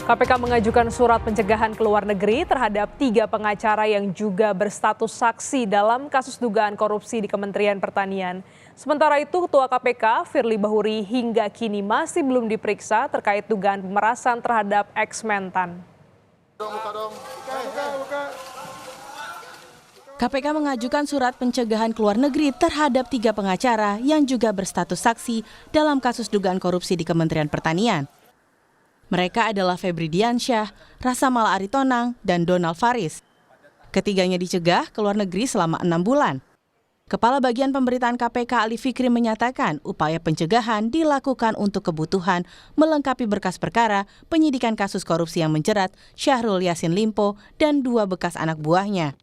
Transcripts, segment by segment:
KPK mengajukan surat pencegahan ke luar negeri terhadap 3 pengacara yang juga berstatus saksi dalam kasus dugaan korupsi di Kementerian Pertanian. Sementara itu, Ketua KPK Firly Bahuri hingga kini masih belum diperiksa terkait dugaan pemerasan terhadap ex-Mentan. KPK mengajukan surat pencegahan ke luar negeri terhadap 3 pengacara yang juga berstatus saksi dalam kasus dugaan korupsi di Kementerian Pertanian. Mereka adalah Febri Diansyah, Rasa Mala Aritonang, dan Donald Faris. Ketiganya dicegah ke luar negeri selama 6 bulan. Kepala Bagian Pemberitaan KPK Ali Fikri menyatakan upaya pencegahan dilakukan untuk kebutuhan melengkapi berkas perkara penyidikan kasus korupsi yang menjerat Syahrul Yassin Limpo dan 2 bekas anak buahnya.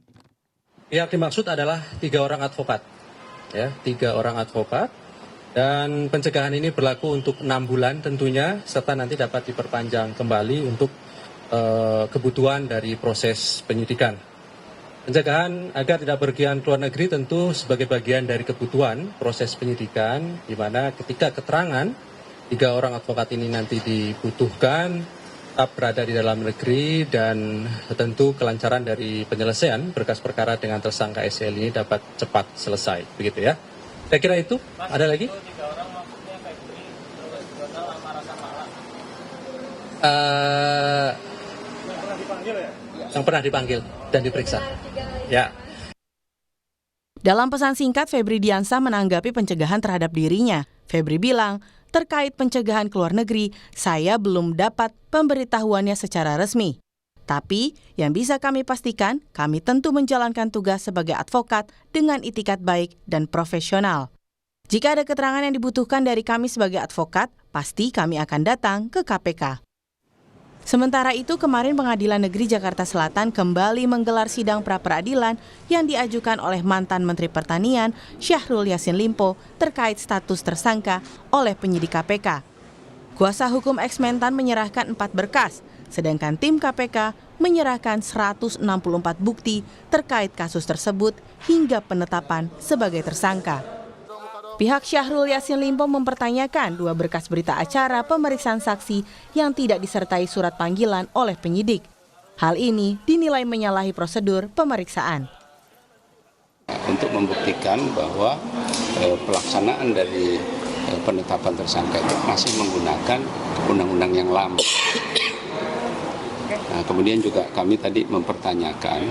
Yang dimaksud adalah 3 orang advokat, 3 orang advokat, dan pencegahan ini berlaku untuk 6 bulan tentunya, serta nanti dapat diperpanjang kembali untuk kebutuhan dari proses penyidikan. Pencegahan agar tidak pergian ke luar negeri tentu sebagai bagian dari kebutuhan proses penyidikan, di mana ketika keterangan 3 orang advokat ini nanti dibutuhkan, tetap berada di dalam negeri, dan tentu kelancaran dari penyelesaian berkas perkara dengan tersangka SL ini dapat cepat selesai, begitu ya. Saya kira itu. Ada lagi? Yang pernah dipanggil dan diperiksa. Ya. Dalam pesan singkat, Febri Diansyah menanggapi pencegahan terhadap dirinya. Febri bilang, terkait pencegahan ke luar negeri, saya belum dapat pemberitahuannya secara resmi. Tapi, yang bisa kami pastikan, kami tentu menjalankan tugas sebagai advokat dengan itikat baik dan profesional. Jika ada keterangan yang dibutuhkan dari kami sebagai advokat, pasti kami akan datang ke KPK. Sementara itu, kemarin Pengadilan Negeri Jakarta Selatan kembali menggelar sidang pra-peradilan yang diajukan oleh mantan Menteri Pertanian Syahrul Yassin Limpo terkait status tersangka oleh penyidik KPK. Kuasa hukum ex-Mentan menyerahkan 4 berkas, sedangkan tim KPK menyerahkan 164 bukti terkait kasus tersebut hingga penetapan sebagai tersangka. Pihak Syahrul Yassin Limpo mempertanyakan 2 berkas berita acara pemeriksaan saksi yang tidak disertai surat panggilan oleh penyidik. Hal ini dinilai menyalahi prosedur pemeriksaan. Untuk membuktikan bahwa pelaksanaan dari penetapan tersangka itu masih menggunakan undang-undang yang lama. Nah, kemudian juga kami tadi mempertanyakan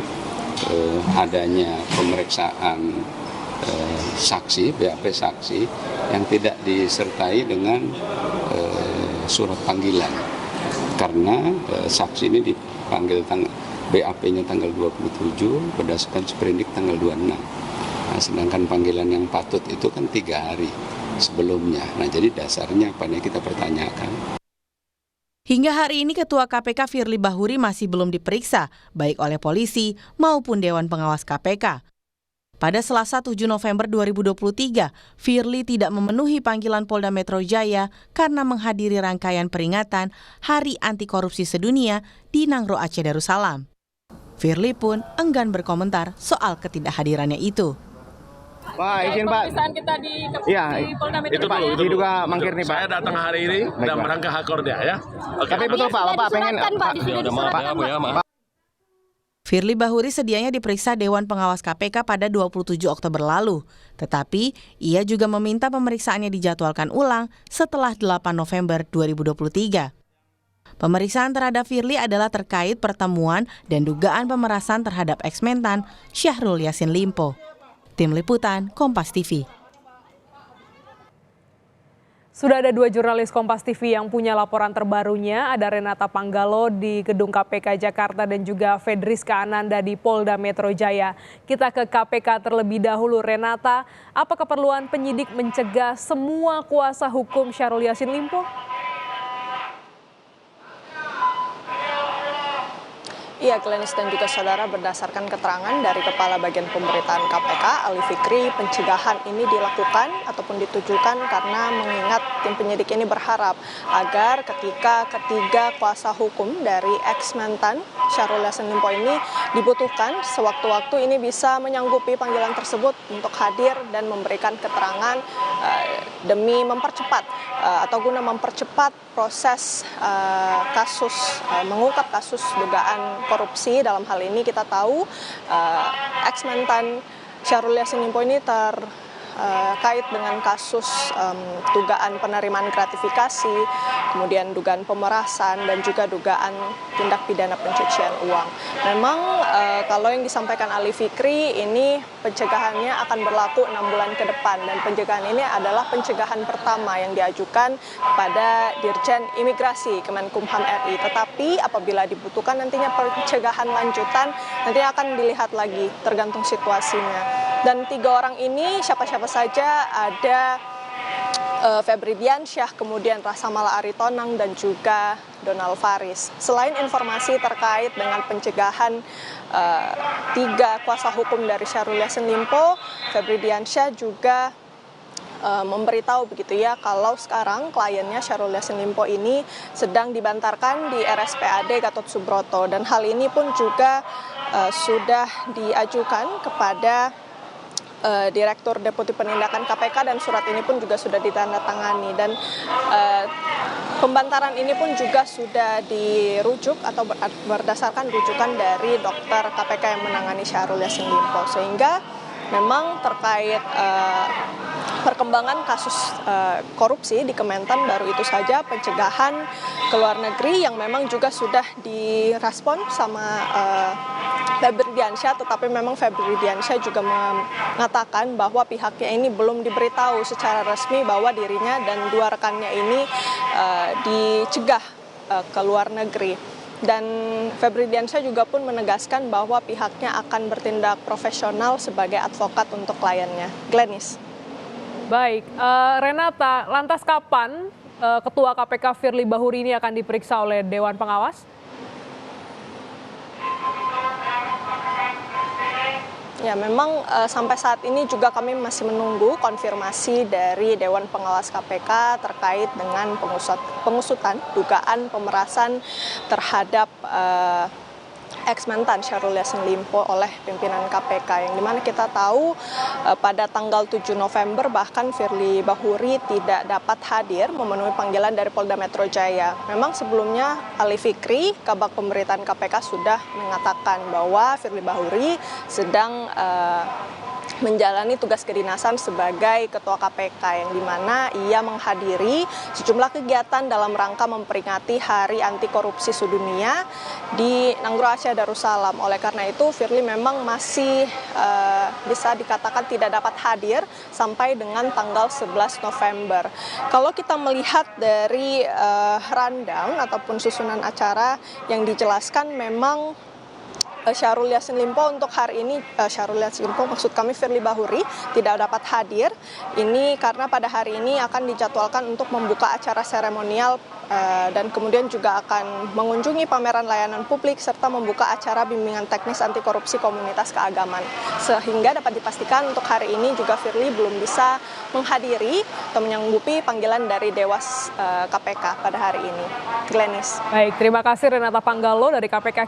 adanya pemeriksaan saksi, BAP saksi yang tidak disertai dengan surat panggilan. Karena saksi ini dipanggil BAP-nya tanggal 27 berdasarkan sprindik tanggal 26. Nah, sedangkan panggilan yang patut itu kan 3 hari sebelumnya. Nah, jadi dasarnya apa yang kita pertanyakan. Hingga hari ini Ketua KPK Firly Bahuri masih belum diperiksa, baik oleh polisi maupun Dewan Pengawas KPK. Pada Selasa 7 November 2023, Firly tidak memenuhi panggilan Polda Metro Jaya karena menghadiri rangkaian peringatan Hari Anti Korupsi Sedunia di Nangro Aceh Darussalam. Firly pun enggan berkomentar soal ketidakhadirannya itu. Pak, izin Pak. Pemeriksaan kita di Polda Metro itu Pak, diduga mangkir nih Pak. Saya datang hari ini dalam rangka hak kordia ya. Oke. Tapi betul Pak, Bapak pengen Maaf. Firly Bahuri sedianya diperiksa Dewan Pengawas KPK pada 27 Oktober lalu. Tetapi, ia juga meminta pemeriksaannya dijadwalkan ulang setelah 8 November 2023. Pemeriksaan terhadap Firly adalah terkait pertemuan dan dugaan pemerasan terhadap ex-Mentan Syahrul Yassin Limpo. Tim Liputan, Kompas TV. Sudah ada 2 jurnalis Kompas TV yang punya laporan terbarunya. Ada Renata Panggalo di Gedung KPK Jakarta dan juga Fedriska Ananda di Polda Metro Jaya. Kita ke KPK terlebih dahulu. Renata, apa keperluan penyidik mencegah semua kuasa hukum Syahrul Yassin Limpo? Iya, Glenis dan juga saudara, berdasarkan keterangan dari Kepala Bagian Pemberitaan KPK, Ali Fikri, pencegahan ini dilakukan ataupun ditujukan karena mengingat tim penyidik ini berharap agar ketika ketiga kuasa hukum dari ex-Mentan Syahrul Yassin Limpo ini dibutuhkan sewaktu-waktu ini bisa menyanggupi panggilan tersebut untuk hadir dan memberikan keterangan demi mempercepat atau guna mempercepat proses mengungkap kasus dugaan korupsi. Dalam hal ini kita tahu ex-mantan Syahrul Yassin Limpo ini terkait dengan kasus dugaan penerimaan gratifikasi, kemudian dugaan pemerasan, dan juga dugaan tindak pidana pencucian uang. Memang kalau yang disampaikan Ali Fikri ini pencegahannya akan berlaku 6 bulan ke depan, dan pencegahan ini adalah pencegahan pertama yang diajukan kepada Dirjen Imigrasi Kemenkumham RI. Tetapi apabila dibutuhkan nantinya pencegahan lanjutan, nanti akan dilihat lagi tergantung situasinya. Dan 3 orang ini siapa-siapa saja, ada Febri Diansyah, kemudian Rasa Mala Aritonang, dan juga Donald Faris. Selain informasi terkait dengan pencegahan 3 kuasa hukum dari Syahrul Yassin Limpo, Febri Diansyah juga memberitahu begitu ya, kalau sekarang kliennya Syahrul Yassin Limpo ini sedang dibantarkan di RSPAD Gatot Subroto, dan hal ini pun juga sudah diajukan kepada Direktur Deputi Penindakan KPK, dan surat ini pun juga sudah ditandatangani, dan pembantaran ini pun juga sudah dirujuk atau berdasarkan rujukan dari dokter KPK yang menangani Syahrul Yassin Limpo, sehingga memang terkait perkembangan kasus korupsi di Kementan baru itu saja pencegahan ke luar negeri yang memang juga sudah direspon sama Febri Diansyah, tetapi memang Febri Diansyah juga mengatakan bahwa pihaknya ini belum diberitahu secara resmi bahwa dirinya dan 2 rekannya ini dicegah ke luar negeri. Dan Febri Diansyah juga pun menegaskan bahwa pihaknya akan bertindak profesional sebagai advokat untuk kliennya. Glenis. Baik, Renata, lantas kapan Ketua KPK Firly Bahuri ini akan diperiksa oleh Dewan Pengawas? Ya, memang sampai saat ini juga kami masih menunggu konfirmasi dari Dewan Pengawas KPK terkait dengan pengusutan dugaan pemerasan terhadap ex-mantan Syahrul Yassin Limpo oleh pimpinan KPK, yang dimana kita tahu pada tanggal 7 November bahkan Firly Bahuri tidak dapat hadir memenuhi panggilan dari Polda Metro Jaya. Memang sebelumnya Ali Fikri, Kabag Pemberitaan KPK, sudah mengatakan bahwa Firly Bahuri sedang menjalani tugas kedinasan sebagai Ketua KPK, yang dimana ia menghadiri sejumlah kegiatan dalam rangka memperingati Hari Anti Korupsi Sedunia di Nanggro Aceh Darussalam. Oleh karena itu Firly memang masih bisa dikatakan tidak dapat hadir sampai dengan tanggal 11 November. Kalau kita melihat dari rundown ataupun susunan acara yang dijelaskan, memang Syahrul Yassin Limpo untuk hari ini, Syahrul Yassin Limpo maksud kami Firly Bahuri tidak dapat hadir. Ini karena pada hari ini akan dijadwalkan untuk membuka acara seremonial dan kemudian juga akan mengunjungi pameran layanan publik serta membuka acara bimbingan teknis anti korupsi komunitas keagamaan. Sehingga dapat dipastikan untuk hari ini juga Firly belum bisa menghadiri atau menyanggupi panggilan dari Dewas KPK pada hari ini. Glenis. Baik, terima kasih Renata Panggalo dari KPK.